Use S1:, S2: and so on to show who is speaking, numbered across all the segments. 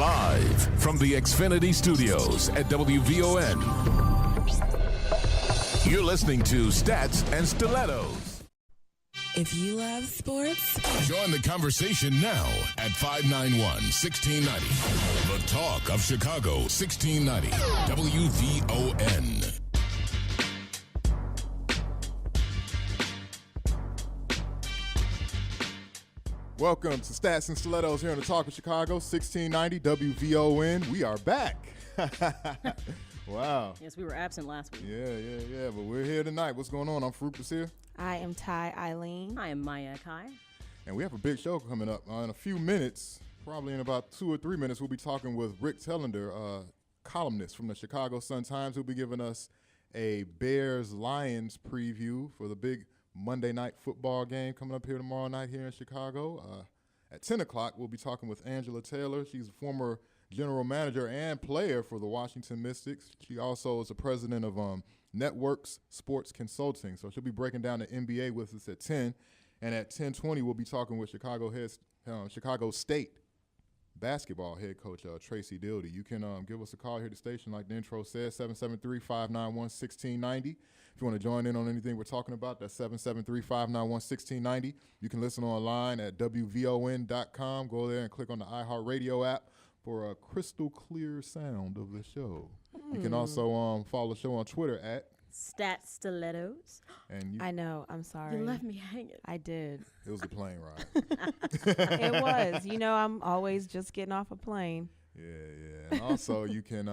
S1: Live from the Xfinity Studios at WVON. You're listening to Stats and Stilettos.
S2: If you love sports,
S1: join the conversation now at 591-1690. The Talk of Chicago, 1690 WVON.
S3: Welcome to Stats and Stilettos here on the Talk of Chicago, 1690 WVON. We are back. Wow.
S4: Yes, we were absent last week.
S3: Yeah. But we're here tonight. What's going on? I'm Fructus here.
S2: I am Ty Eileen.
S4: I am Maya Kai.
S3: And we have a big show coming up. In a few minutes, probably in about 2 or 3 minutes, we'll be talking with Rick Tellender, columnist from the Chicago Sun-Times, who'll be giving us a Bears-Lions preview for the big Monday night football game coming up here tomorrow night here in Chicago. At 10 o'clock, we'll be talking with Angela Taylor. She's a former general manager and player for the Washington Mystics. She also is the president of Networks Sports Consulting. So she'll be breaking down the NBA with us at 10. And at 10:20, we'll be talking with Chicago State basketball head coach Tracy Dildy. You can give us a call here at the station like the intro says, 773-591-1690. If you want to join in on anything we're talking about, that's 773-591-1690. You can listen online at WVON.com. Go there and click on the iHeartRadio app for a crystal clear sound of the show. You can also follow the show on Twitter at
S4: Stat Stilettos.
S3: And
S2: I know. I'm sorry.
S4: You left me hanging.
S2: I did.
S3: It was a plane ride.
S2: It was. You know, I'm always just getting off a plane.
S3: Yeah. And also, you can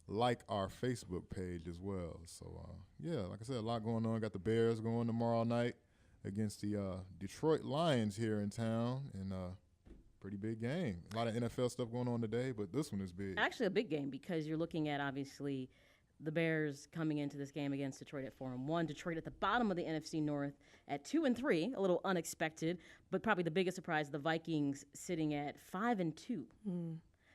S3: like our Facebook page as well. So, like I said, a lot going on. Got the Bears going tomorrow night against the Detroit Lions here in town. And pretty big game. A lot of NFL stuff going on today, but this one is big.
S4: Actually, a big game because you're looking at, obviously, the Bears coming into this game against Detroit at 4-1. Detroit at the bottom of the NFC North at 2-3, a little unexpected, but probably the biggest surprise, the Vikings sitting at 5-2.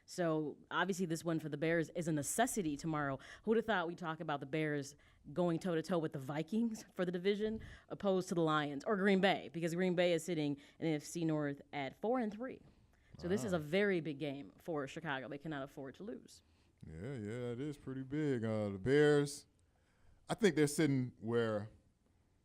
S4: So obviously this one for the Bears is a necessity tomorrow. Who would have thought we'd talk about the Bears going toe-to-toe with the Vikings for the division opposed to the Lions or Green Bay, because Green Bay is sitting in the NFC North at 4-3. So this is a very big game for Chicago. They cannot afford to lose.
S3: Yeah, it is pretty big. The Bears, I think they're sitting where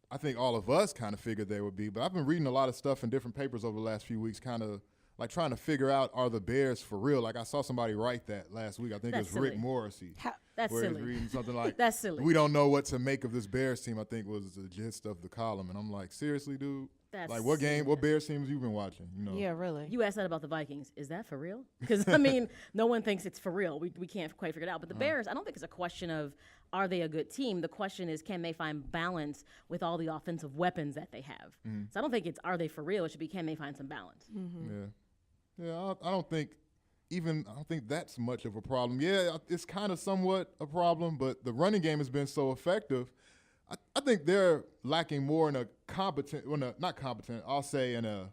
S3: I think all of us kind of figured they would be. But I've been reading a lot of stuff in different papers over the last few weeks, kind of like trying to figure out, are the Bears for real? Like I saw somebody write that last week. I think
S4: That's
S3: it was
S4: silly.
S3: Rick Morrissey.
S4: That's
S3: where
S4: silly.
S3: He was reading something like,
S4: That's silly.
S3: We don't know what to make of this Bears team, I think was the gist of the column. And I'm like, seriously, dude?
S4: That's
S3: Like what Bears teams you been watching? You know?
S2: Yeah, really.
S4: You asked that about the Vikings. Is that for real? Because, I mean, no one thinks it's for real. We can't quite figure it out. But the Bears, I don't think it's a question of are they a good team. The question is, can they find balance with all the offensive weapons that they have? So I don't think it's are they for real. It should be can they find some balance.
S3: Yeah, I don't think that's much of a problem. Yeah, it's kind of somewhat a problem, but the running game has been so effective. I think they're lacking more in a I'll say in a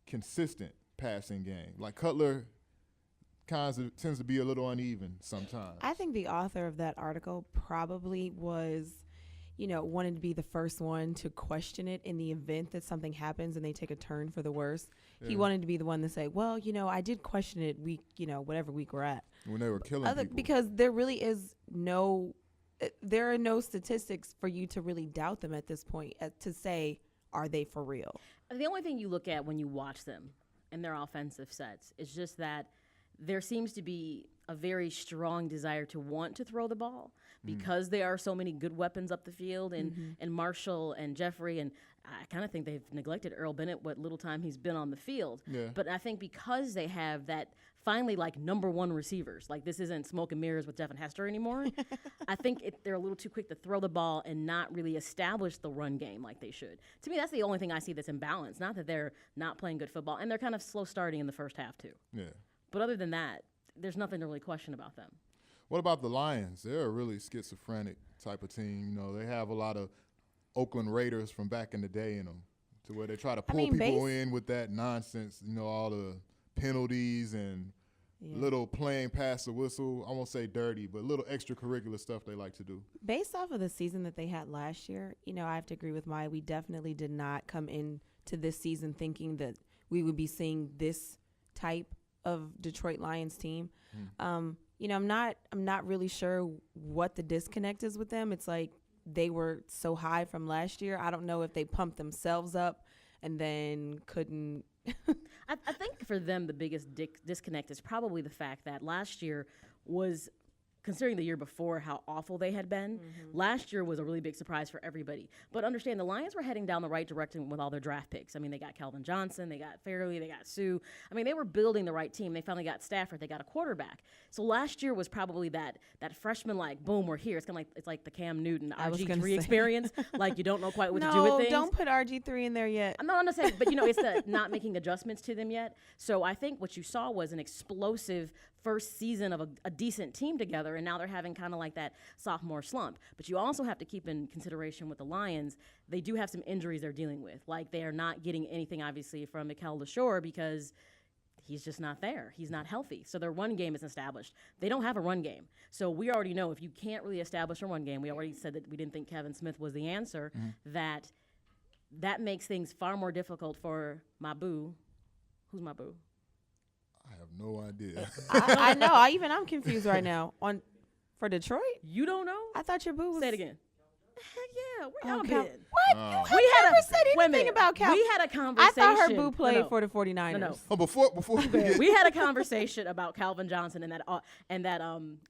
S3: consistent passing game. Like Cutler tends to be a little uneven sometimes.
S2: I think the author of that article probably was, wanted to be the first one to question it in the event that something happens and they take a turn for the worse. Yeah. He wanted to be the one to say, well, I did question it whatever week we're at.
S3: When they were killing people.
S2: Because there really is there are no statistics for you to really doubt them at this point to say, are they for real?
S4: The only thing you look at when you watch them and their offensive sets is just that there seems to be a very strong desire to want to throw the ball because there are so many good weapons up the field and Marshall and Jeffrey, and I kind of think they've neglected Earl Bennett what little time he's been on the field.
S3: Yeah.
S4: But I think because they have that finally like number one receivers, like this isn't smoke and mirrors with Jeff and Hester anymore, I think they're a little too quick to throw the ball and not really establish the run game like they should. To me, that's the only thing I see that's imbalanced, not that they're not playing good football, and they're kind of slow starting in the first half too.
S3: Yeah.
S4: But other than that, there's nothing to really question about them.
S3: What about the Lions? They're a really schizophrenic type of team. They have a lot of Oakland Raiders from back in the day in them, to where they try to pull people in with that nonsense, all the penalties and little playing past the whistle. I won't say dirty, but little extracurricular stuff they like to do.
S2: Based off of the season that they had last year, I have to agree with Maya. We definitely did not come into this season thinking that we would be seeing this type Detroit Lions team. You know, I'm not really sure what the disconnect is with them. It's like they were so high from last year. I don't know if they pumped themselves up and then couldn't.
S4: I think for them the biggest disconnect is probably the fact that last year was, considering the year before how awful they had been, last year was a really big surprise for everybody. But understand, the Lions were heading down the right direction with all their draft picks. I mean, they got Calvin Johnson, they got Fairley, they got Sue. I mean, they were building the right team. They finally got Stafford, they got a quarterback. So last year was probably that freshman, like, boom, we're here. It's like the Cam Newton RG3 experience. Like, you don't know quite what to do with things.
S2: No, don't put RG3 in there yet.
S4: I'm not saying, but it's the not making adjustments to them yet. So I think what you saw was an explosive first season of a decent team together, and now they're having kind of like that sophomore slump. But you also have to keep in consideration with the Lions, they do have some injuries they're dealing with. Like, they are not getting anything, obviously, from Mikel LaShore because he's just not there. He's not healthy. So their run game is established. They don't have a run game. So we already know if you can't really establish a run game, we already said that we didn't think Kevin Smith was the answer, that makes things far more difficult for my boo. Who's my boo?
S3: I have no idea.
S2: I know. I'm confused right now. For Detroit?
S4: You don't know?
S2: I thought your boo was.
S4: Say it again. Heck yeah. Where y'all been?
S2: What? We never said anything about Cal.
S4: We had a conversation.
S2: I thought her boo played for the 49ers.
S4: No.
S3: Oh, before
S4: we had a conversation about Calvin Johnson and that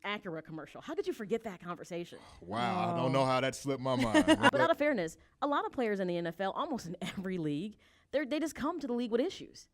S4: Acura commercial. How could you forget that conversation?
S3: Wow, I don't know how that slipped my mind.
S4: But out of fairness, a lot of players in the NFL, almost in every league, they just come to the league with issues.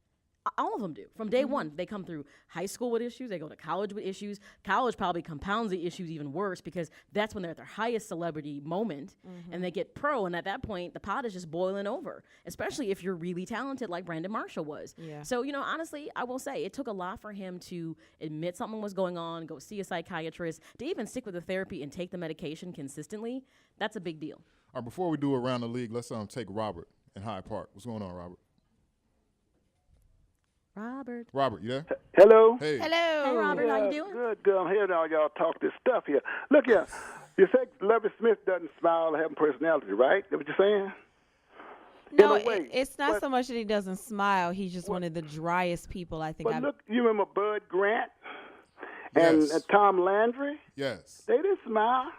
S4: All of them do. From day one, they come through high school with issues. They go to college with issues. College probably compounds the issues even worse because that's when they're at their highest celebrity moment, and they get pro. And at that point, the pot is just boiling over, especially if you're really talented like Brandon Marshall was.
S2: Yeah.
S4: So, honestly, I will say it took a lot for him to admit something was going on, go see a psychiatrist, to even stick with the therapy and take the medication consistently. That's a big deal.
S3: All right, before we do around the league, let's take Robert in Hyde Park. What's going on, Robert? Robert, you there?
S5: Hello.
S3: Hey.
S2: Hello.
S4: Hey, Robert, how you doing?
S5: Good. I'm hearing all y'all talk this stuff here. Look here. You say Lovie Smith doesn't smile or have a personality, right? That's what you're saying?
S2: No,
S5: In a way.
S2: it's not so much that he doesn't smile. He's just one of the driest people I think
S5: But look, you remember Bud Grant and Tom Landry?
S3: Yes.
S5: They didn't smile.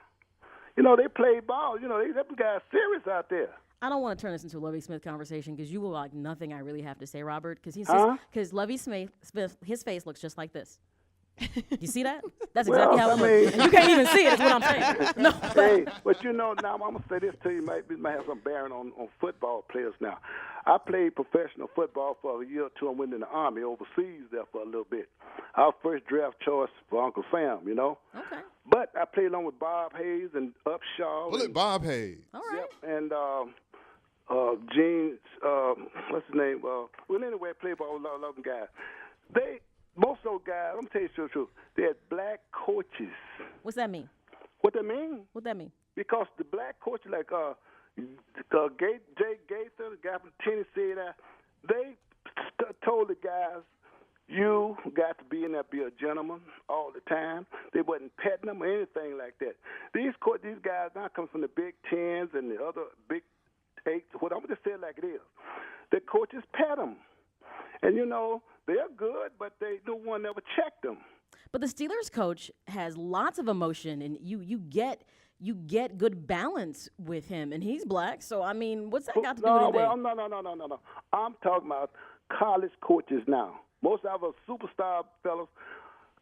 S5: They played ball. Them guys serious out there.
S4: I don't want to turn this into a Lovie Smith conversation because you will like nothing I really have to say, Robert. Because because Lovie Smith, his face looks just like this. You see that? That's exactly how it looks. And you can't even see it. Is what I'm saying. No.
S5: Hey, but now I'm gonna say this to you. It might have some bearing on football players. Now, I played professional football for a year or two. I went in the Army overseas there for a little bit. I was first draft choice for Uncle Sam.
S4: Okay.
S5: But I played along with Bob Hayes and Upshaw.
S3: Bullet Bob Hayes.
S4: All right.
S5: Yep, and Gene, what's his name? Anyway, I played ball with a lot of them guys. Most of those guys, I'm going to tell you the truth, they had black coaches.
S4: What's that mean?
S5: What that mean?
S4: What that mean?
S5: Because the black coaches like Jay Gaither, the guy from Tennessee, they told the guys, you got to be in there, be a gentleman all the time. They wasn't petting them or anything like that. These guys now come from the Big Tens and the other Big Eights. What I'm going to say it like it is. The coaches pet them. And, they're good, but no one ever checked them.
S4: But the Steelers coach has lots of emotion, and you get good balance with him, and he's black. So, I mean, what's that got to do with anything?
S5: No. I'm talking about college coaches now. Most of our superstar fellows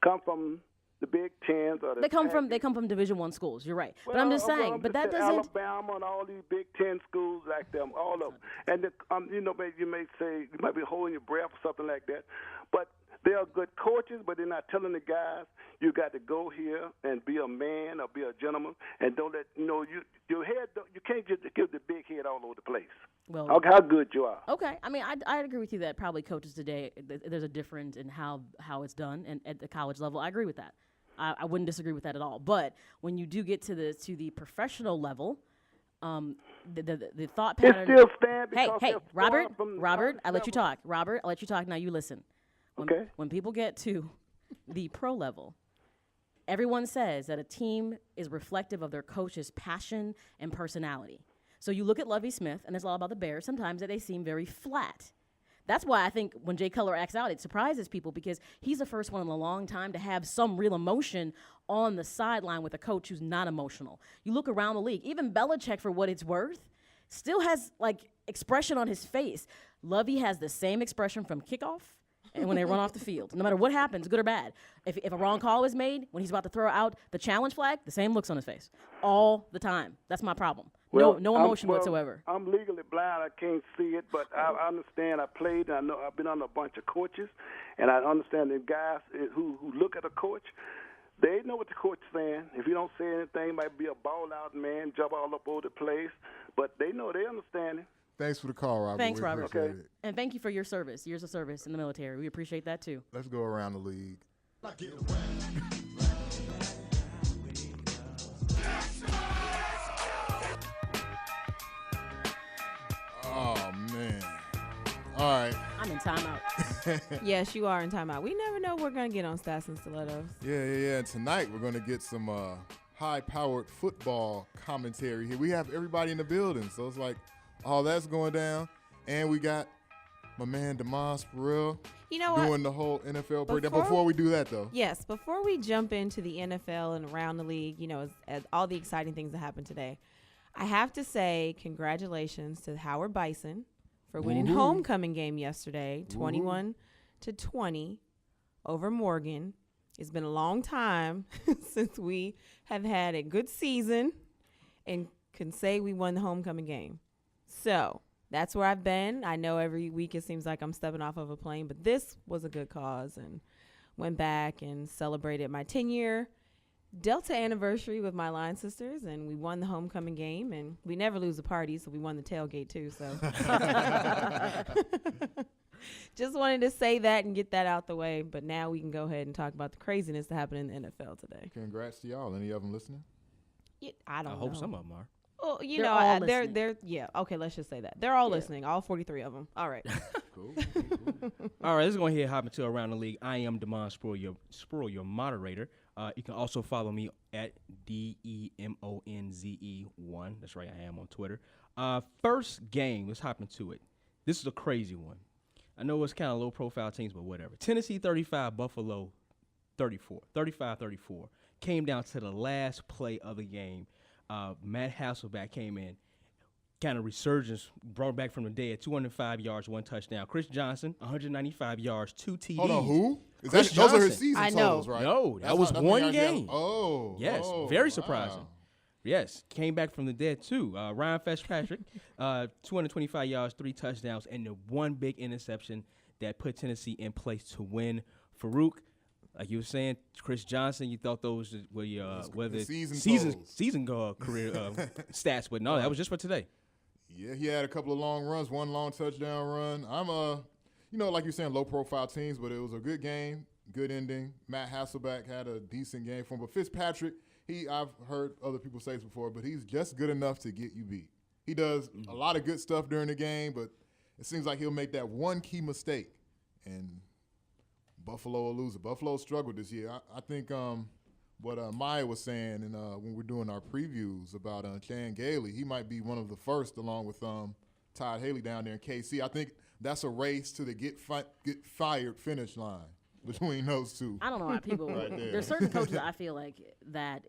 S5: come from the Big Tens or
S4: they come from Division I schools. You're right, but I'm just saying. But that doesn't.
S5: Alabama and all these Big Ten schools like them, all of them. And you may say you might be holding your breath or something like that, but they are good coaches. But they're not telling the guys you got to go here and be a man or be a gentleman, and don't let your head. You can't just give the big head all over the place.
S4: Well,
S5: how good you are.
S4: Okay, I mean, I agree with you that probably coaches today there's a difference in how it's done, and at the college level, I agree with that. I wouldn't disagree with that at all. But when you do get to the professional level, the thought pattern.
S5: It still stands because
S4: hey, Robert, I let
S5: level.
S4: you talk. Robert, I let you talk. Now you listen. When people get to the pro level, everyone says that a team is reflective of their coach's passion and personality. So you look at Lovie Smith, and it's all about the Bears. Sometimes that they seem very flat. That's why I think when Jay Cutler acts out, it surprises people because he's the first one in a long time to have some real emotion on the sideline with a coach who's not emotional. You look around the league, even Belichick, for what it's worth, still has like expression on his face. Lovey has the same expression from kickoff and when they run off the field, no matter what happens, good or bad. If a wrong call is made, when he's about to throw out the challenge flag, the same looks on his face all the time. That's my problem.
S5: Well,
S4: no emotion whatsoever.
S5: I'm legally blind. I can't see it, but I understand. I played, and I know I've been under a bunch of coaches, and I understand the guys who look at a coach. They know what the coach is saying. If you don't say anything, it might be a ball-out man, jump all up over the place, but they know, they understand it.
S3: Thanks for the call, Robert.
S4: Thanks,
S3: We
S4: Robert.
S3: appreciate
S5: Okay.
S3: it.
S4: And thank you for your service, years of service in the military. We appreciate that too.
S3: Let's go around the league. Oh, man. All right.
S4: I'm in timeout.
S2: Yes, you are in timeout. We never know what we're going to get on Stats and Stilettos.
S3: Yeah. And tonight we're going to get some high-powered football commentary here. We have everybody in the building, so it's like all that's going down. And we got my man Damon Spruiel
S2: You know what?
S3: doing the whole NFL breakdown.
S2: Before-
S3: Before we do that, though,
S2: Yes, before we jump into the NFL and around the league, as all the exciting things that happened today, I have to say congratulations to Howard Bison for winning
S3: Woo-hoo.
S2: homecoming game yesterday, 21-20 over Morgan. It's been a long time since we have had a good season and can say we won the homecoming game. So that's where I've been. I know every week it seems like I'm stepping off of a plane, but this was a good cause and went back and celebrated my 10-year Delta anniversary with my line sisters, and we won the homecoming game, and we never lose a party, so we won the tailgate too. So just wanted to say that and get that out the way, but now we can go ahead and talk about the craziness that happened in the NFL today.
S3: congrats to y'all. Any of them listening?
S2: I don't
S6: I
S2: know.
S6: hope some of them are.
S2: Well, you
S4: They're
S2: know,
S4: all
S2: they're
S4: listening.
S2: yeah. Okay, let's just say that they're all
S4: Yeah.
S2: listening. All 43 of them. All right.
S3: Cool.
S6: All right, let's go ahead and hop into Around the League. I am Damon Spruiel, your moderator. You can also follow me at DEMONZE1. That's right, I am on Twitter. First game, let's hop into it. This is a crazy one. I know it's kind of low-profile teams, but whatever. Tennessee 35, Buffalo 34, 35-34. Came down to the last play of the game. Matt Hasselbeck came in, kind of resurgence, brought back from the dead, 205 yards, 1 touchdown. Chris Johnson, 195 yards, 2 TDs.
S3: Hold on, who?
S6: Chris
S3: Those are his
S6: Johnson.
S3: season
S2: I know.
S3: totals, right?
S6: No, that
S3: That's
S6: was
S3: not
S6: one
S3: nothing else.
S6: game.
S3: Oh.
S6: Yes,
S3: oh,
S6: very
S3: wow.
S6: surprising. Yes, came back from the dead too. Ryan Fitzpatrick, 225 yards, 3 touchdowns, and the one big interception that put Tennessee in place to win. Farouk, like you were saying, Chris Johnson, you thought those were your
S3: the season
S6: career stats, but no, that was just for today.
S3: Yeah, he had a couple of long runs, one long touchdown run. I'm like you're saying, low-profile teams, but it was a good game, good ending. Matt Hasselbeck had a decent game for him, but Fitzpatrick, I've heard other people say this before, but he's just good enough to get you beat. He does a lot of good stuff during the game, but it seems like he'll make that one key mistake, and Buffalo will lose it. Buffalo struggled this year. I think what Maya was saying when we're doing our previews about Chan Gailey, he might be one of the first along with Todd Haley down there in KC. I think that's a race to the get fired finish line between those two.
S4: I don't know why people.
S3: Right there.
S4: There's certain coaches that I feel like that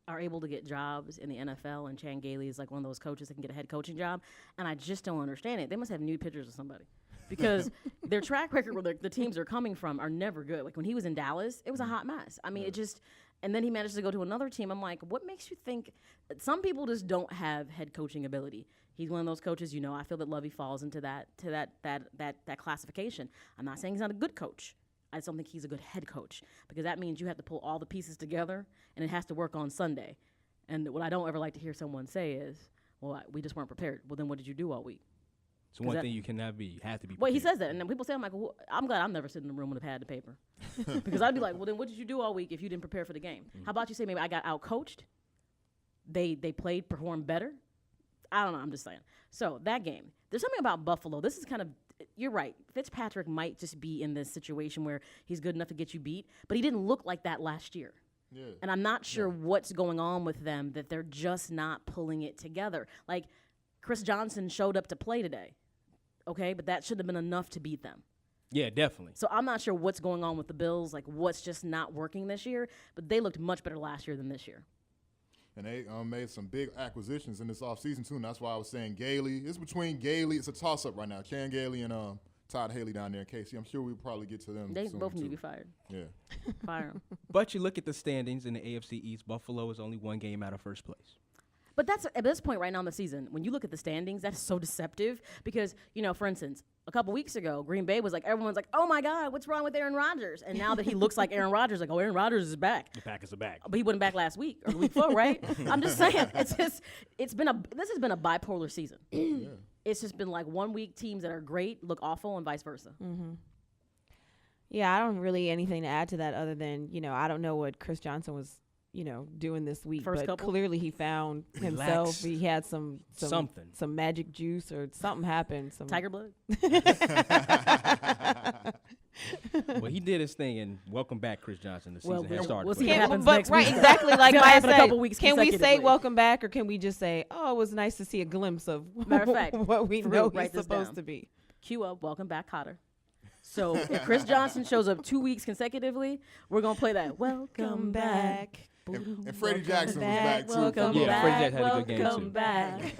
S4: are able to get jobs in the NFL, and Chan Gailey is like one of those coaches that can get a head coaching job, and I just don't understand it. They must have nude pictures of somebody. Because their track record where the teams are coming from are never good. Like when he was in Dallas, it was a hot mess. I mean, it just, and then he managed to go to another team. I'm like, what makes you think that some people just don't have head coaching ability? He's one of those coaches, I feel that Lovey falls into that classification. I'm not saying he's not a good coach. I just don't think he's a good head coach because that means you have to pull all the pieces together and it has to work on Sunday. And what I don't ever like to hear someone say is, well, we just weren't prepared. Well, then what did you do all week?
S6: So one thing you cannot be, you have to be.
S4: Well, he
S6: prepared.
S4: says that, and then people say, I'm like, well, I'm glad I'm never sitting in the room with a pad and paper. Because I'd be like, well, then what did you do all week if you didn't prepare for the game? How about you say maybe I got out-coached? They played, performed better? I don't know, I'm just saying. So that game, there's something about Buffalo. This is kind of, you're right. Fitzpatrick might just be in this situation where he's good enough to get you beat, but he didn't look like that last year.
S3: Yeah.
S4: And I'm not sure what's going on with them, that they're just not pulling it together. Like, Chris Johnson showed up to play today. okay? But that should have been enough to beat them.
S6: Yeah, definitely.
S4: So I'm not sure what's going on with the Bills, like what's just not working this year, but they looked much better last year than this year.
S3: And they made some big acquisitions in this offseason, too, and that's why I was saying Gailey. It's between Gailey. It's a toss-up right now. Chan Gailey and Todd Haley down there in KC. I'm sure we'll probably get to them
S4: They
S3: soon,
S4: both need
S3: too.
S4: to be fired.
S3: Yeah.
S4: Fire them.
S6: But you look at the standings in the AFC East, Buffalo is only 1 game out of first place.
S4: But that's at this point right now in the season, when you look at the standings, that's so deceptive because, for instance, a couple weeks ago, Green Bay was like, everyone's like, oh my God, what's wrong with Aaron Rodgers? And now that he looks like Aaron Rodgers, like, oh, Aaron Rodgers is back.
S6: The Packers are back.
S4: But he wasn't back last week or the week before, right? I'm just saying, this has been a bipolar season.
S3: Yeah.
S4: It's just been like 1 week teams that are great look awful and vice versa.
S2: Yeah, I don't really anything to add to that other than, I don't know what Chris Johnson was, doing this week.
S4: First
S2: but
S4: couple?
S2: clearly he found himself.
S6: Relax.
S2: He had some
S6: Something.
S2: some magic juice or something happened. Some
S4: Tiger blood?
S6: Well, he did his thing, and welcome back, Chris Johnson. The season has started.
S4: we'll
S6: for
S4: see
S6: him.
S4: what happens
S2: but
S4: next
S2: right,
S4: week.
S2: exactly like
S4: It's gonna
S2: Maya
S4: happen a
S2: said.
S4: couple weeks
S2: Can we say
S4: consecutively.
S2: welcome back, or can we just say, oh, it was nice to see a glimpse of
S4: Matter of fact,
S2: what we
S4: for
S2: know
S4: real,
S2: he's
S4: write this
S2: supposed
S4: down.
S2: to be?
S4: Cue up, welcome back, Cotter. So if Chris Johnson shows up 2 weeks consecutively, we're going to play that. Welcome back.
S3: And Freddie Jackson was back, too.
S2: Welcome
S6: Yeah,
S2: back.
S6: Freddie Jackson had a good game,
S2: welcome
S6: too.
S2: back.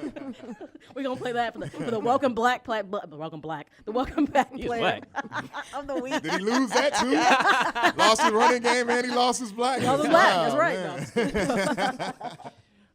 S4: We're going to play that for the welcome black, the welcome back
S6: He is
S4: player
S6: black.
S4: of the week.
S3: Did he lose that, too? Lost his running game and he lost his black.
S4: Lost his black, that's right.
S3: man.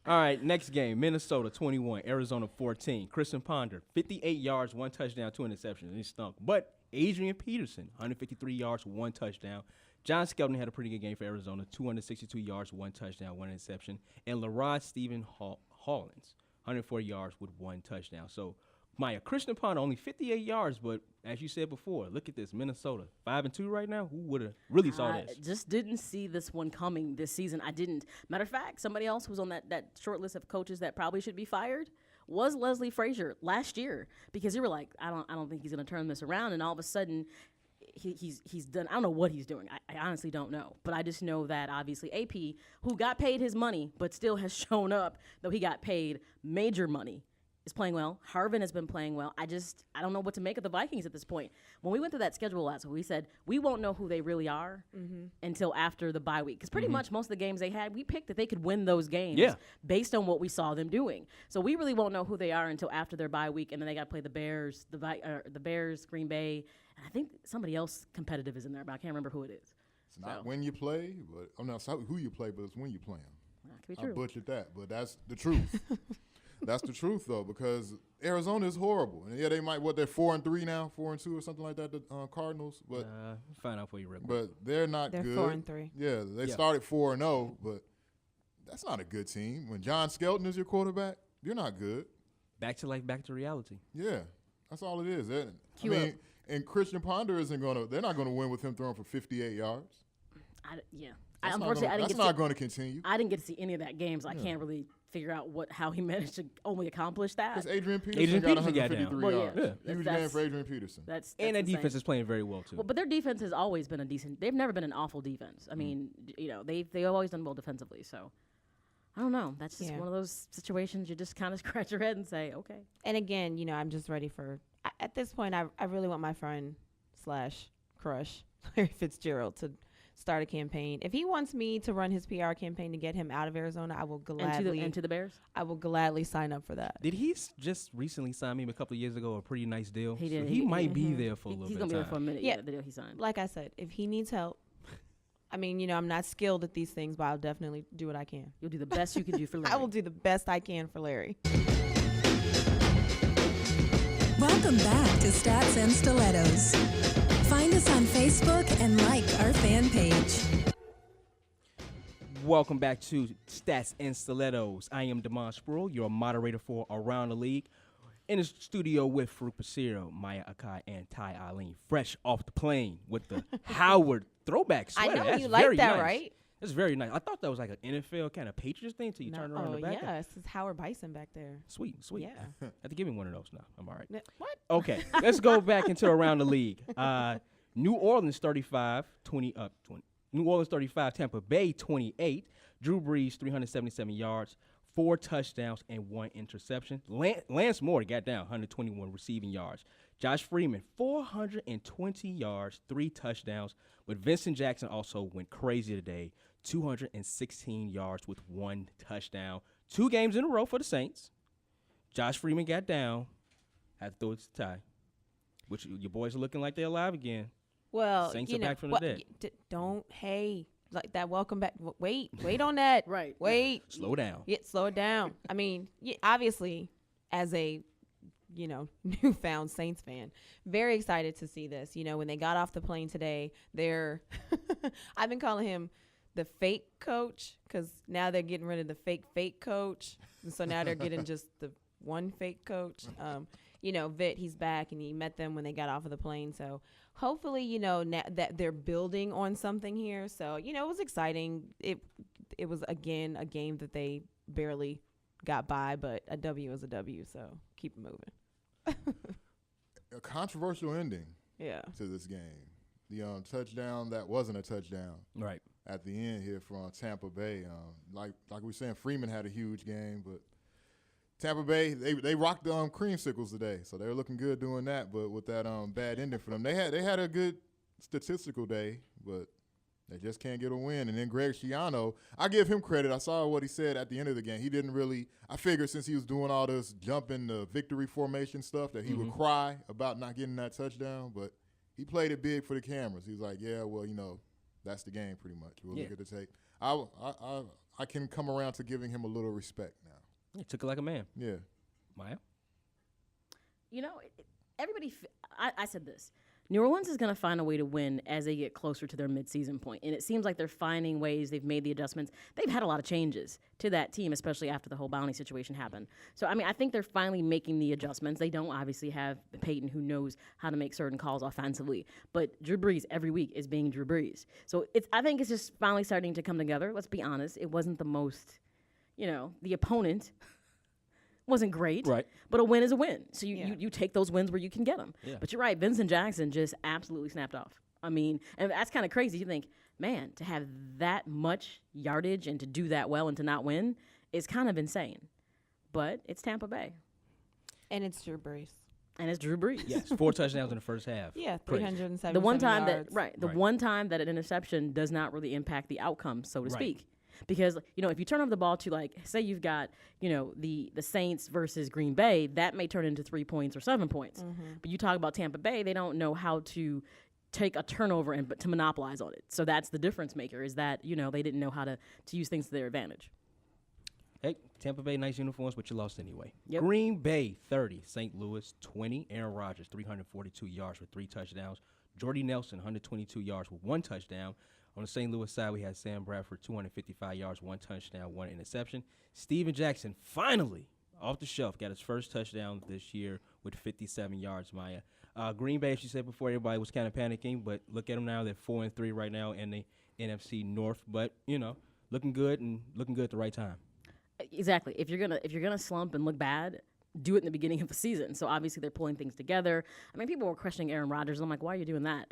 S6: All right, next game, Minnesota 21, Arizona 14. Christian Ponder, 58 yards, 1 touchdown, 2 interceptions. He stunk. But Adrian Peterson, 153 yards, 1 touchdown. John Skelton had a pretty good game for Arizona, 262 yards, 1 touchdown, 1 interception. And LaRod Stephen Hollins, 104 yards with 1 touchdown. So, Maya, Christian Ponder only 58 yards, but as you said before, look at this, Minnesota, 5-2 right now. Who would have really saw
S4: I
S6: this?
S4: just didn't see this one coming this season. I didn't. Matter of fact, somebody else who's on that short list of coaches that probably should be fired was Leslie Frazier last year, because you were like, I don't think he's going to turn this around, and all of a sudden he's done. I don't know what he's doing. I honestly don't know, but I just know that obviously AP, who got paid his money but still has shown up, though he got paid major money, is playing well. Harvin has been playing well. I don't know what to make of the Vikings at this point. When we went through that schedule last week, we said we won't know who they really are until after the bye week, because pretty much most of the games they had, we picked that they could win those games based on what we saw them doing. So we really won't know who they are until after their bye week, and then they got to play the Bears, the Bears, Green Bay, and I think somebody else competitive is in there, but I can't remember who it is.
S3: It's not when you play, but I'm not who you play, but it's when you play them.
S4: That could be
S3: I
S4: true.
S3: butchered that, but that's the truth. That's the truth, though, because Arizona is horrible. And yeah, they might, they're 4-3 now, 4-2 or something like that, the Cardinals. But
S6: Find out for you real quick.
S3: but they're not
S2: They're
S3: good.
S2: 4-3.
S3: Yeah, they started 4-0, but that's not a good team. When John Skelton is your quarterback, you're not good.
S6: Back to life, back to reality.
S3: Yeah, that's all it is.
S4: Cue up.
S3: And Christian Ponder they're not going to win with him throwing for 58 yards.
S4: Unfortunately,
S3: That's not going to continue.
S4: I didn't get to see any of that game, so I can't really figure out how he managed to only accomplish that.
S3: Because Adrian Peterson
S6: Adrian
S3: got
S6: Peterson got down.
S3: 153
S4: Well,
S3: yards.
S4: yeah.
S3: Huge
S4: That's-
S3: game for Adrian Peterson.
S4: That's
S6: And that
S4: insane.
S6: defense is playing very well, too.
S4: Well, but their defense has always been a decent. They've never been an awful defense. I mean, they've always done well defensively. So I don't know. That's just one of those situations you just kind of scratch your head and say, okay.
S2: And again, I'm just ready for. At this point, I really want my friend / crush Larry Fitzgerald to start a campaign. If he wants me to run his PR campaign to get him out of Arizona, I will gladly.
S4: And to the Bears.
S2: I will gladly sign up for that.
S6: Did he just recently sign me a couple of years ago a pretty nice deal?
S4: He did.
S6: So he might be there for a little
S4: He's
S6: bit
S4: gonna be
S6: of
S4: there for a
S6: time.
S4: minute.
S2: Yeah.
S4: Yeah, the deal he signed.
S2: Like I said, if he needs help, I mean, I'm not skilled at these things, but I'll definitely do what I can.
S4: You'll do the best you can do for Larry.
S2: I will do the best I can for Larry.
S7: Welcome back to Stats and Stilettos. Find us on Facebook and like our fan page.
S6: Welcome back to Stats and Stilettos. I am Damon Spruiel, your moderator for Around the League. In the studio with Farouk Basiro, Maya Akai, and Ty Eileen, fresh off the plane with the Howard throwback
S2: I
S6: sweater.
S2: know,
S6: That's
S2: you like
S6: very
S2: that,
S6: nice.
S2: right?
S6: That's very nice. I thought that was like an NFL kind of Patriots thing until you turn around the back.
S2: yes, it's Howard Bison back there.
S6: Sweet.
S2: Yeah.
S6: Have to give me one of those now. I'm all right.
S2: What?
S6: Okay, let's go back into Around the League. New Orleans 35, New Orleans 35, Tampa Bay 28. Drew Brees 377 yards, 4 touchdowns, and 1 interception. Lance Moore got down 121 receiving yards. Josh Freeman, 420 yards, 3 touchdowns. But Vincent Jackson also went crazy today, 216 yards with 1 touchdown. 2 games in a row for the Saints. Josh Freeman got down, had to throw it to tie. Which your boys are looking like they're alive again.
S2: Well,
S6: Saints are back from the dead.
S2: Don't, like that. Welcome back. Wait on that.
S4: Right.
S2: Wait.
S6: Slow down.
S2: Yeah, slow it down. I mean, obviously, as a newfound Saints fan, very excited to see this. When they got off the plane today, I've been calling him the fake coach because now they're getting rid of the fake coach, and so now they're getting just the one fake coach. Vitt, he's back, and he met them when they got off of the plane. So hopefully, that they're building on something here. So, it was exciting. It was, again, a game that they barely got by, but a W is a W, so keep it moving.
S3: A controversial ending
S2: to
S3: this game. The touchdown that wasn't a touchdown.
S6: Right.
S3: At the end here from Tampa Bay. Like we were saying, Freeman had a huge game, but Tampa Bay, they rocked the creamsicles today, so they were looking good doing that. But with that bad ending for them, they had a good statistical day, but they just can't get a win. And then Greg Schiano, I give him credit. I saw what he said at the end of the game. He didn't really – I figured since he was doing all this jumping the victory formation stuff that he would cry about not getting that touchdown. But he played it big for the cameras. He was like, yeah, well, that's the game pretty much. We'll look at the tape. I can come around to giving him a little respect now.
S6: He took it like a man.
S3: Yeah.
S6: Maya?
S4: Everybody I said this. New Orleans is going to find a way to win as they get closer to their midseason point. And it seems like they're finding ways. They've made the adjustments. They've had a lot of changes to that team, especially after the whole Bounty situation happened. So, I think they're finally making the adjustments. They don't obviously have Peyton, who knows how to make certain calls offensively. But Drew Brees every week is being Drew Brees. So, I think it's just finally starting to come together. Let's be honest. It wasn't the most, the opponent wasn't great,
S6: right?
S4: But a win is a win. So you take those wins where you can get them.
S6: Yeah.
S4: But you're right, Vincent Jackson just absolutely snapped off. And that's kind of crazy. You think, man, to have that much yardage and to do that well and to not win is kind of insane. But it's Tampa Bay.
S2: And it's Drew Brees.
S6: Yes, 4 touchdowns in the first half.
S2: Yeah, 377
S4: The one time
S2: yards.
S4: one time that an interception does not really impact the outcome, so to speak. Because, if you turn over the ball to, say you've got, the Saints versus Green Bay, that may turn into 3 points or 7 points. But you talk about Tampa Bay, they don't know how to take a turnover and to monopolize on it. So that's the difference maker, is that, they didn't know how to use things to their advantage.
S6: Hey, Tampa Bay, nice uniforms, but you lost anyway.
S4: Yep.
S6: Green Bay, 30. St. Louis, 20. Aaron Rodgers, 342 yards with 3 touchdowns. Jordy Nelson, 122 yards with 1 touchdown. On the St. Louis side, we had Sam Bradford, 255 yards, 1 touchdown, 1 interception. Steven Jackson, finally, off the shelf, got his first touchdown this year with 57 yards, Maya. Green Bay, as you said before, everybody was kind of panicking, but look at them now. They're 4-3 right now in the NFC North, but, looking good and looking good at the right time.
S4: Exactly. If you're gonna slump and look bad, do it in the beginning of the season. So obviously they're pulling things together. People were questioning Aaron Rodgers. I'm like, why are you doing that?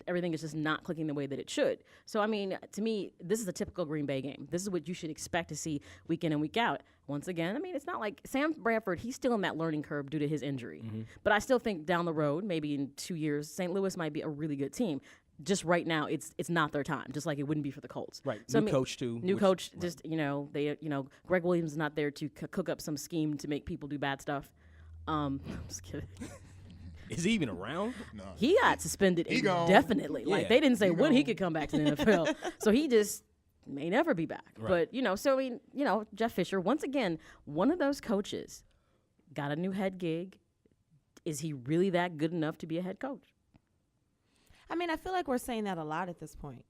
S4: Everything is just not clicking the way that it should. So, to me, this is a typical Green Bay game. This is what you should expect to see week in and week out. Once again, it's not like Sam Bradford, he's still in that learning curve due to his injury. But I still think down the road, maybe in 2 years, St. Louis might be a really good team. Just right now, it's not their time. Just like it wouldn't be for the Colts.
S6: Right.
S4: So,
S6: New coach too.
S4: Just Greg Williams is not there to cook up some scheme to make people do bad stuff. I'm just kidding.
S6: Is he even around?
S3: No.
S4: He got suspended indefinitely.
S6: Yeah.
S4: They didn't say when he could come back to the NFL. So he just may never be back.
S6: Right.
S4: But Jeff Fisher, once again, one of those coaches, got a new head gig. Is he really that good enough to be a head coach?
S2: I feel like we're saying that a lot at this point.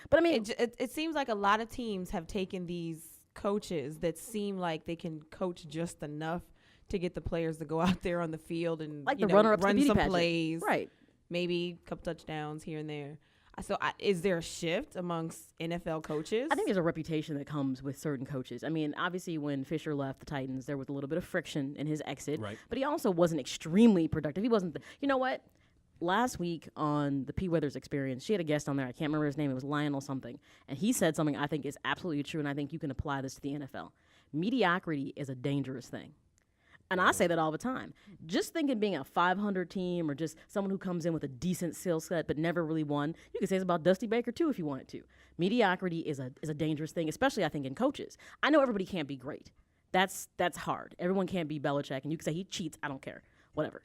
S4: But
S2: it seems like a lot of teams have taken these coaches that seem like they can coach just enough to get the players to go out there on the field and
S4: like the runner-up
S2: run some
S4: pageant.
S2: plays,
S4: right?
S2: Maybe a couple touchdowns here and there. So is there a shift amongst NFL coaches?
S4: I think there's a reputation that comes with certain coaches. Obviously when Fisher left the Titans, there was a little bit of friction in his exit,
S6: right.
S4: But he also wasn't extremely productive. He wasn't. You know what? Last week on the P. Withers Experience, she had a guest on there. I can't remember his name. It was Lionel something. And he said something I think is absolutely true, and I think you can apply this to the NFL. Mediocrity is a dangerous thing. And I say that all the time. Just thinking being a 500 team or just someone who comes in with a decent skill set but never really won, you could say it's about Dusty Baker too if you wanted to. Mediocrity is a dangerous thing, especially I think in coaches. I know everybody can't be great. That's hard. Everyone can't be Belichick, and you can say he cheats. I don't care. Whatever.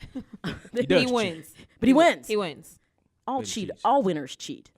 S2: He wins.
S4: But he wins.
S2: He wins.
S4: All cheat. All winners cheat.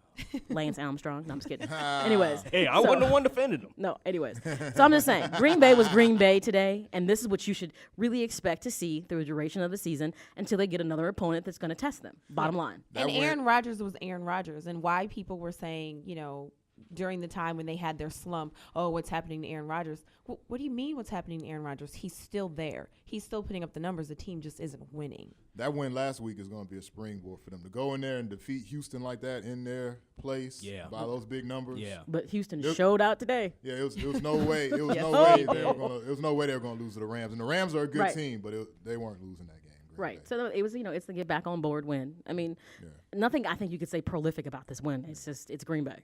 S4: Lance Armstrong. No, I'm just kidding. Anyways.
S6: Hey, I wasn't the one defending him.
S4: No, anyways. So I'm just saying, Green Bay was Green Bay today, and this is what you should really expect to see through the duration of the season until they get another opponent that's going to test them. Bottom line.
S2: And Aaron Rodgers was Aaron Rodgers, and why people were saying, you know, during the time when they had their slump, oh, what's happening to Aaron Rodgers? What do you mean what's happening to Aaron Rodgers? He's still there. He's still putting up the numbers. The team just isn't winning.
S3: That win last week is going to be a springboard for them to go in there and defeat Houston like that in their place by those big numbers.
S6: Yeah.
S4: But Houston showed out today.
S3: Yeah, it was no way. It was
S4: Yes.
S3: no way they were going to lose to the Rams. And the Rams are a good team, but they weren't losing that game.
S4: Right. So it was, it's the get back on board win. I mean, nothing I think you could say prolific about this win. It's Green Bay.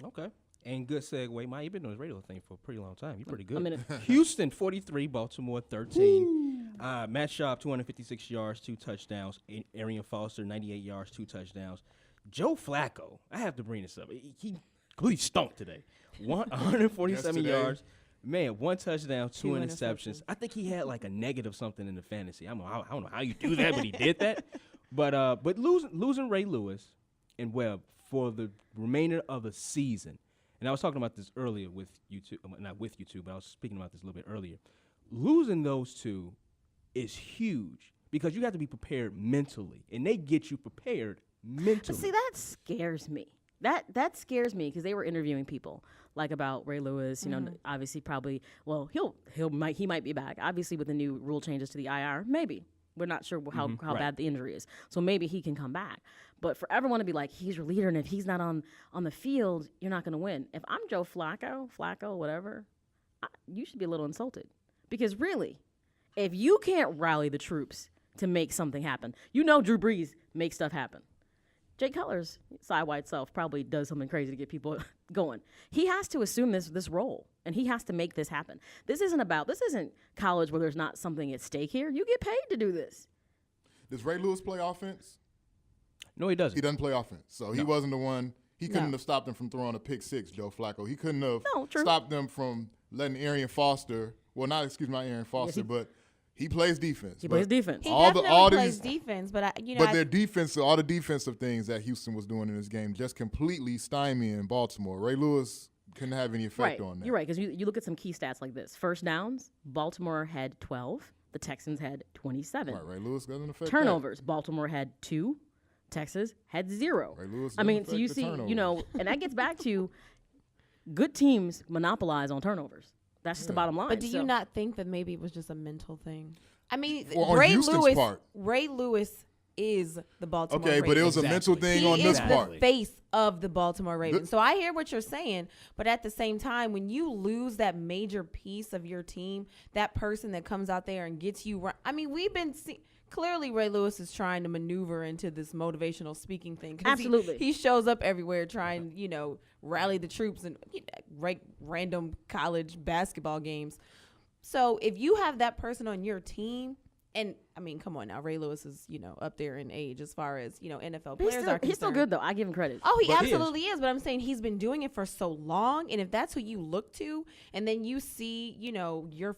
S6: Okay. And good segue. Mike, you've been doing this radio thing for a pretty long time. You're pretty good.
S4: A minute.
S6: Houston 43, Baltimore 13. Matt Schaub 256 yards, 2 touchdowns. Arian Foster 98 yards, 2 touchdowns. Joe Flacco, I have to bring this up. He completely stunk today. 147 yards. Man, 1 touchdown, 2 interceptions. I think he had like a negative something in the fantasy. I don't know how you do that, but he did that. But losing Ray Lewis and Webb for the remainder of the season. And I was talking about this earlier with you two, not with you two, but I was speaking about this a little bit earlier. Losing those two is huge because you have to be prepared mentally, and they get you prepared mentally.
S4: See, that scares me. That scares me because they were interviewing people like about Ray Lewis. You know, obviously, probably. Well, he might be back. Obviously, with the new rule changes to the IR, maybe. We're not sure how bad the injury is. So maybe he can come back. But for everyone to be like, he's your leader, and if he's not on the field, you're not going to win. If I'm Joe Flacco, whatever, you should be a little insulted. Because really, if you can't rally the troops to make something happen, you know Drew Brees makes stuff happen. Jay Cutler's side-wide self probably does something crazy to get people going. He has to assume this role, and he has to make this happen. This isn't college where there's not something at stake here. You get paid to do this.
S3: Does Ray Lewis play offense?
S6: No, he doesn't.
S3: He doesn't play offense. So he wasn't the one. He couldn't have stopped them from throwing a pick six, Joe Flacco. He couldn't have stopped them from letting Arian Foster, not Arian Foster, but he plays defense.
S4: He plays defense.
S2: He definitely plays defense, but
S3: their defense, all the defensive things that Houston was doing in this game, just completely stymieing Baltimore. Ray Lewis couldn't have any effect on that.
S4: You're right, because you look at some key stats like this. First downs, Baltimore had 12. The Texans had 27.
S3: Right, Ray Lewis doesn't affect
S4: turnovers. Baltimore had 2. Texas had 0.
S3: Ray Lewis
S4: so you see, and that gets back to good teams monopolize on turnovers. That's just the bottom line.
S2: But do you not think that maybe it was just a mental thing? I mean,
S3: Ray
S2: Lewis is the Baltimore Ravens.
S3: Okay, but it was a mental thing on this part.
S2: He is the face of the Baltimore Ravens. So I hear what you're saying, but at the same time, when you lose that major piece of your team, that person that comes out there and gets you – I mean, we've been clearly Ray Lewis is trying to maneuver into this motivational speaking thing.
S4: Absolutely.
S2: He shows up everywhere trying, rally the troops and random college basketball games. So if you have that person on your team, and I mean, come on now, Ray Lewis is, up there in age as far as, NFL players are concerned.
S4: He's still good, though. I give him credit.
S2: Oh, he absolutely is. But I'm saying he's been doing it for so long. And if that's who you look to, and then you see, your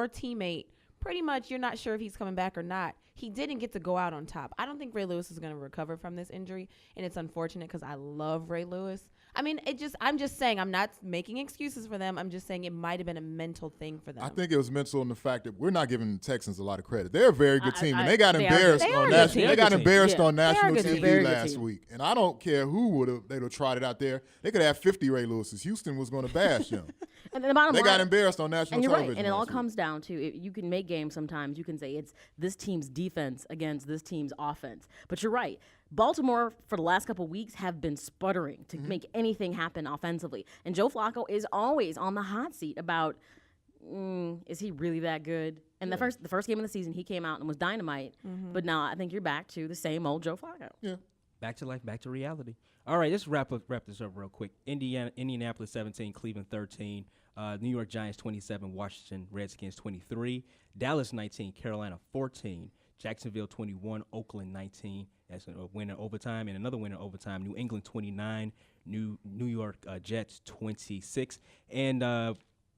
S2: teammate, pretty much you're not sure if he's coming back or not. He didn't get to go out on top. I don't think Ray Lewis is going to recover from this injury. And it's unfortunate because I love Ray Lewis. I mean, I'm just saying, I'm not making excuses for them. I'm just saying it might have been a mental thing for them.
S3: I think it was mental in the fact that we're not giving the Texans a lot of credit. They're a very good team, and they got embarrassed on national TV last week. And I don't care who they'd have tried it out there. They could have 50 Ray Lewises. Houston was going to bash them.
S4: And the bottom
S3: they
S4: line,
S3: got embarrassed on national
S4: and you're
S3: television.
S4: Right. And it all comes down to you can make games sometimes. You can say it's this team's defense against this team's offense. But you're right. Baltimore, for the last couple of weeks, have been sputtering to make anything happen offensively. And Joe Flacco is always on the hot seat about, is he really that good? And the first game of the season, he came out and was dynamite. But now I think you're back to the same old Joe Flacco.
S3: Yeah.
S6: Back to life, back to reality. All right, let's wrap this up real quick. Indianapolis 17, Cleveland 13, New York Giants 27, Washington Redskins 23, Dallas 19, Carolina 14, Jacksonville 21, Oakland 19. That's a win in overtime, and another win in overtime. New England 29, New York Jets 26, and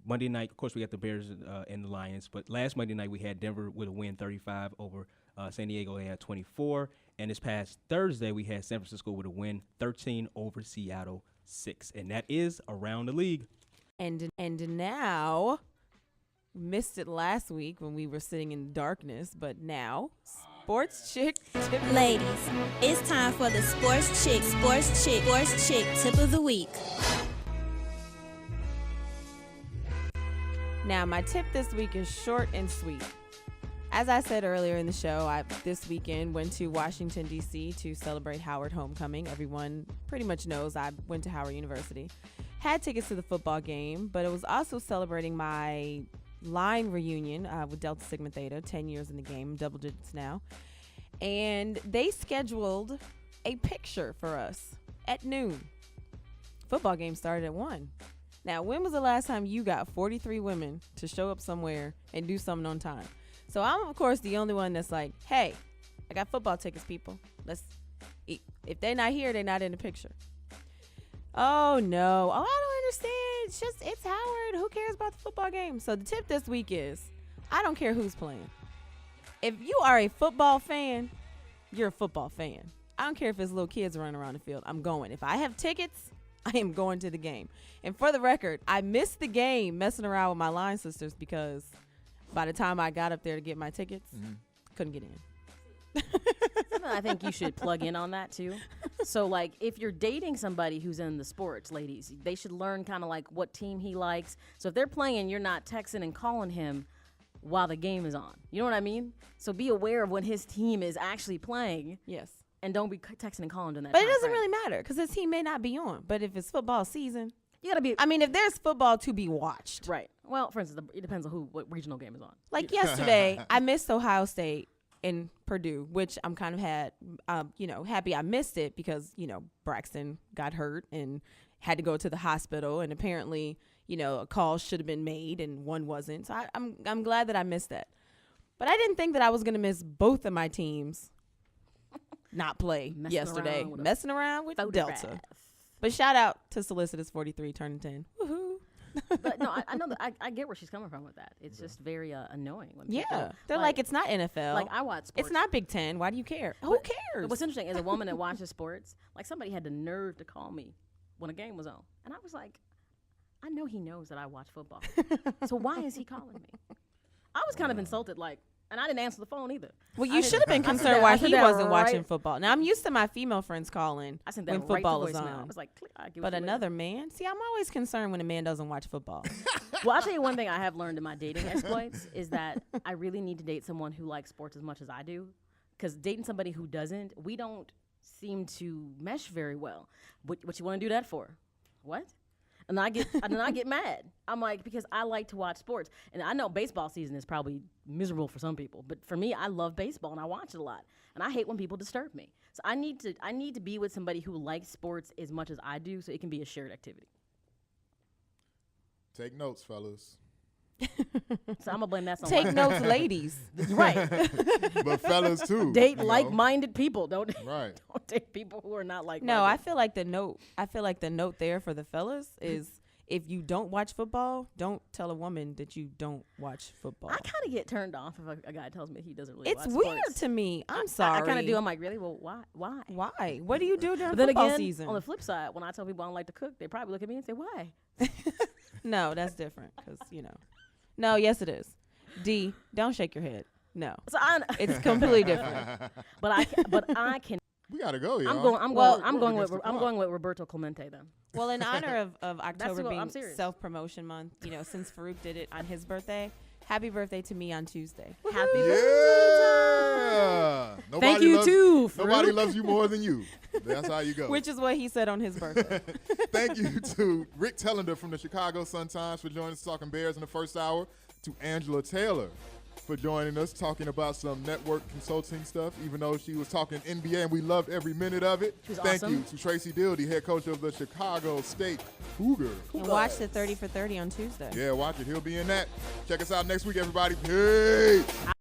S6: Monday night, of course, we got the Bears and the Lions. But last Monday night, we had Denver with a win, 35 over San Diego. They had 24. And this past Thursday, we had San Francisco with a win, 13 over Seattle, 6. And that is around the league.
S2: And now, missed it last week when we were sitting in darkness, but now, Sports Chick Tip.
S8: Ladies, it's time for the Sports Chick Tip of the Week.
S2: Now, my tip this week is short and sweet. As I said earlier in the show, I this weekend went to Washington, D.C. to celebrate Howard homecoming. Everyone pretty much knows I went to Howard University. Had tickets to the football game, but it was also celebrating my line reunion with Delta Sigma Theta, 10 years in the game, double digits now. And they scheduled a picture for us at noon. Football game started at 1. Now, when was the last time you got 43 women to show up somewhere and do something on time? So I'm, of course, the only one that's like, hey, I got football tickets, people. Let's eat. If they're not here, they're not in the picture. Oh, no. Oh, I don't understand. It's Howard. Who cares about the football game? So the tip this week is, I don't care who's playing. If you are a football fan, you're a football fan. I don't care if it's little kids running around the field. I'm going. If I have tickets, I am going to the game. And for the record, I missed the game messing around with my line sisters because by the time I got up there to get my tickets, couldn't get in.
S4: I think you should plug in on that too. So like if you're dating somebody who's in the sports, ladies, they should learn kind of like what team he likes. So if they're playing and you're not texting and calling him while the game is on, you know what I mean? So be aware of when his team is actually playing.
S2: Yes.
S4: And don't be texting and calling during that
S2: But
S4: time
S2: it doesn't
S4: frame.
S2: really matter because his team may not be on. But if it's football season,
S4: You gotta be
S2: I mean, if there's football to be watched.
S4: right. Well, for instance, it depends on what regional game is on.
S2: Like yesterday, I missed Ohio State and Purdue, which I'm kind of happy I missed it because, Braxton got hurt and had to go to the hospital. And apparently, a call should have been made and one wasn't. So I'm glad that I missed that. But I didn't think that I was going to miss both of my teams not play yesterday. Messing around with Delta. But shout out to Solicitous 43 turning 10. Woohoo.
S4: But no, I know that I get where she's coming from with that. It's just very annoying when people,
S2: they're like, it's not NFL.
S4: Like I watch sports.
S2: It's not Big Ten. Why do you care? Who cares?
S4: What's interesting as a woman that watches sports, like somebody had the nerve to call me when a game was on, and I was like, I know he knows that I watch football, so why is he calling me? I was kind of insulted, like. And I didn't answer the phone either.
S2: Well, you should have been concerned why he wasn't watching football. Now, I'm used to my female friends calling when football is on.
S4: I was like,
S2: but another man? See, I'm always concerned when a man doesn't watch football.
S4: Well, I'll tell you one thing I have learned in my dating exploits is that I really need to date someone who likes sports as much as I do. Because dating somebody who doesn't, we don't seem to mesh very well. What you want to do that for? What? And I get mad. I'm like, because I like to watch sports. And I know baseball season is probably miserable for some people. But for me, I love baseball and I watch it a lot. And I hate when people disturb me. So I need to be with somebody who likes sports as much as I do so it can be a shared activity.
S3: Take notes, fellas.
S4: So I'm going to blame that on
S2: Take notes, ladies.
S4: Right.
S3: But fellas, too.
S4: Date like-minded people. Don't date people who are not like-minded.
S2: No, I feel like the note there for the fellas is if you don't watch football, don't tell a woman that you don't watch football.
S4: I kind of get turned off if a guy tells me he doesn't really watch
S2: It's
S4: sports.
S2: weird to me. I'm sorry.
S4: I kind of do. I'm like, really? Well, why?
S2: Why? What do you do during
S4: But then
S2: football
S4: again,
S2: season?
S4: on the flip side, when I tell people I don't like to cook, they probably look at me and say, why?
S2: No, that's different because, No, yes, it is. D, don't shake your head. No.
S4: So
S2: it's completely different.
S4: But I can.
S3: We gotta go, y'all.
S4: I'm going with Roberto Clemente then.
S2: Well, in honor of October
S4: what-
S2: being
S4: I'm serious.
S2: self-promotion month, since Farouk did it on his birthday, happy birthday to me on Tuesday.
S4: Happy
S3: Yeah.
S4: Thank you too.
S3: Nobody
S4: Farouk.
S3: loves you more than you. That's how you go.
S2: Which is what he said on his birthday.
S3: Thank you to Rick Tellender from the Chicago Sun-Times for joining us talking Bears in the first hour, to Angela Taylor for joining us, talking about some network consulting stuff, even though she was talking NBA, and we loved every minute of it.
S4: She was
S3: Thank
S4: awesome.
S3: you to Tracy Dildy, head coach of the Chicago State Cougars.
S2: And watch the 30 for 30 on Tuesday.
S3: Yeah, watch it. He'll be in that. Check us out next week, everybody. Peace.